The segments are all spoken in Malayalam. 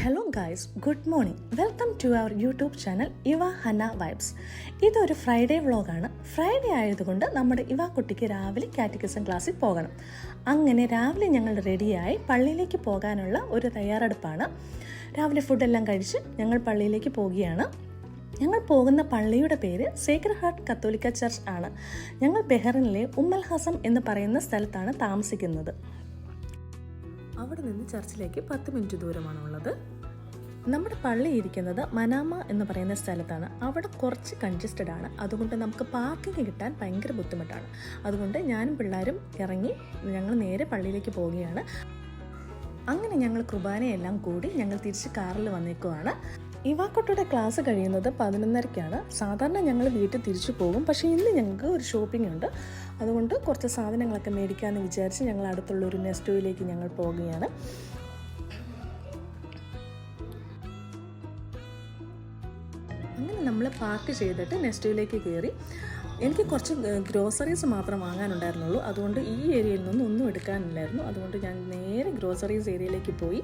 Hello guys, good morning. Welcome to our YouTube channel Eva Hanna vibes. ഇതൊരു ഫ്രൈഡേ വ്ളോഗാണ്. ഫ്രൈഡേ ആയതുകൊണ്ട് നമ്മുടെ ഇവ കുട്ടിക്ക് രാവിലെ കാറ്റഗിസം ക്ലാസ്സിൽ പോകണം. അങ്ങനെ രാവിലെ ഞങ്ങൾ റെഡിയായി പള്ളിയിലേക്ക് പോകാനുള്ള ഒരു തയ്യാറെടുപ്പാണ്. രാവിലെ ഫുഡെല്ലാം കഴിച്ച് ഞങ്ങൾ പള്ളിയിലേക്ക് പോവുകയാണ്. ഞങ്ങൾ പോകുന്ന പള്ളിയുടെ പേര് സേക്രഡ് ഹാർട്ട് കത്തോലിക്ക ചർച്ച് ആണ്. ഞങ്ങൾ ബഹ്റിനിലെ ഉമ്മൽ ഹസം എന്ന് പറയുന്ന സ്ഥലത്താണ് താമസിക്കുന്നത്. അവിടെ നിന്ന് ചർച്ചിലേക്ക് 10 മിനിറ്റ് ദൂരമാണുള്ളത്. നമ്മുടെ പള്ളി ഇരിക്കുന്നത് മനാമ എന്ന് പറയുന്ന സ്ഥലത്താണ്. അവിടെ കുറച്ച് കൺജസ്റ്റഡ് ആണ്. അതുകൊണ്ട് നമുക്ക് പാർക്കിംഗ് കിട്ടാൻ ഭയങ്കര ബുദ്ധിമുട്ടാണ്. അതുകൊണ്ട് ഞാനും പിള്ളേരും ഇറങ്ങി ഞങ്ങൾ നേരെ പള്ളിയിലേക്ക് പോവുകയാണ്. അങ്ങനെ ഞങ്ങൾ കുർബാനയെല്ലാം കൂടി ഞങ്ങൾ തിരിച്ച് കാറിൽ വന്നേക്കുവാണ്. ഇവാക്കുട്ടിയുടെ ക്ലാസ് കഴിയുന്നത് 11:30-ക്കാണ്. സാധാരണ ഞങ്ങൾ വീട്ടിൽ തിരിച്ചു പോകും. പക്ഷേ ഇന്ന് ഞങ്ങൾക്ക് ഒരു ഷോപ്പിംഗ് ഉണ്ട്. അതുകൊണ്ട് കുറച്ച് സാധനങ്ങളൊക്കെ മേടിക്കാമെന്ന് വിചാരിച്ച് ഞങ്ങൾ അടുത്തുള്ളൊരു നെസ്റ്റോയിലേക്ക് ഞങ്ങൾ പോവുകയാണ്. അങ്ങനെ നമ്മൾ പാർക്ക് ചെയ്തിട്ട് നെസ്റ്റോയിലേക്ക് കയറി. എനിക്ക് കുറച്ച് ഗ്രോസറീസ് മാത്രം വാങ്ങാനുണ്ടായിരുന്നുള്ളൂ. അതുകൊണ്ട് ഈ ഏരിയയിൽ നിന്നും ഒന്നും എടുക്കാനില്ലായിരുന്നു. അതുകൊണ്ട് ഞാൻ നേരെ ഗ്രോസറീസ് ഏരിയയിലേക്ക് പോയി.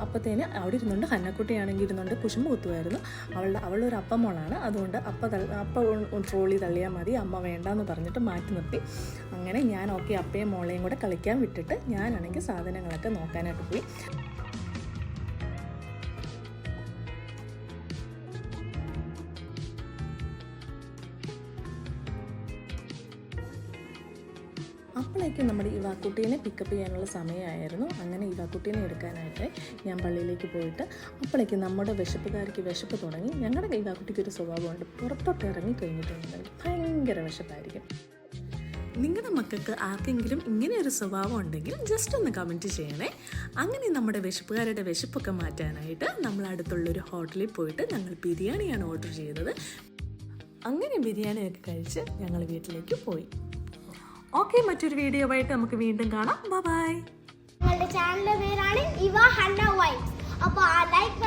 അപ്പത്തേന് അവിടെ ഇരുന്നുണ്ട് ഹന്നക്കുട്ടിയാണെങ്കിൽ ഇരുന്നുണ്ട് കുശുമ്പ് കുത്തുമായിരുന്നു. അവളൊരു അപ്പമോളാണ്. അതുകൊണ്ട് അപ്പ ട്രോളി തള്ളിയാൽ മതി, അമ്മ വേണ്ടാന്ന് പറഞ്ഞിട്ട് മാറ്റി നിർത്തി. അങ്ങനെ ഞാൻ അപ്പയും മോളെയും കൂടെ കളിക്കാൻ വിട്ടിട്ട് ഞാനാണെങ്കിൽ സാധനങ്ങളൊക്കെ നോക്കാനായിട്ട് പോയി. അപ്പോഴേക്കും നമ്മുടെ ഇവാക്കുട്ടീനെ പിക്കപ്പ് ചെയ്യാനുള്ള സമയമായിരുന്നു. അങ്ങനെ ഇവാക്കുട്ടീനെ എടുക്കാനായിട്ട് ഞാൻ പള്ളിയിലേക്ക് പോയിട്ട് അപ്പോഴേക്കും നമ്മുടെ വിശപ്പുകാർക്ക് വിശപ്പ് തുടങ്ങി. ഞങ്ങളുടെ ഇവാക്കുട്ടിക്ക് ഒരു സ്വഭാവമുണ്ട്, പുറത്തോട്ട് ഇറങ്ങി കഴിഞ്ഞിട്ടുണ്ടെങ്കിൽ ഭയങ്കര വിശപ്പായിരിക്കും. നിങ്ങളുടെ മക്കൾക്ക് ആർക്കെങ്കിലും ഇങ്ങനെ ഒരു സ്വഭാവം ഉണ്ടെങ്കിൽ ജസ്റ്റ് ഒന്ന് കമൻറ്റ് ചെയ്യണേ. അങ്ങനെ നമ്മുടെ വിശപ്പുകാരുടെ വിശപ്പൊക്കെ മാറ്റാനായിട്ട് നമ്മൾ അടുത്തുള്ളൊരു ഹോട്ടലിൽ പോയിട്ട് ഞങ്ങൾ ബിരിയാണിയാണ് ഓർഡർ ചെയ്തത്. അങ്ങനെ ബിരിയാണിയൊക്കെ കഴിച്ച് ഞങ്ങൾ വീട്ടിലേക്ക് പോയി. ഓക്കെ, മറ്റൊരു വീഡിയോ ആയിട്ട് നമുക്ക് വീണ്ടും കാണാം. ബൈ. ഞങ്ങളുടെ ചാനലിന്റെ പേരാണ് ഇവ ഹന്ന വൈബ്സ്. അപ്പോൾ ലൈക്ക്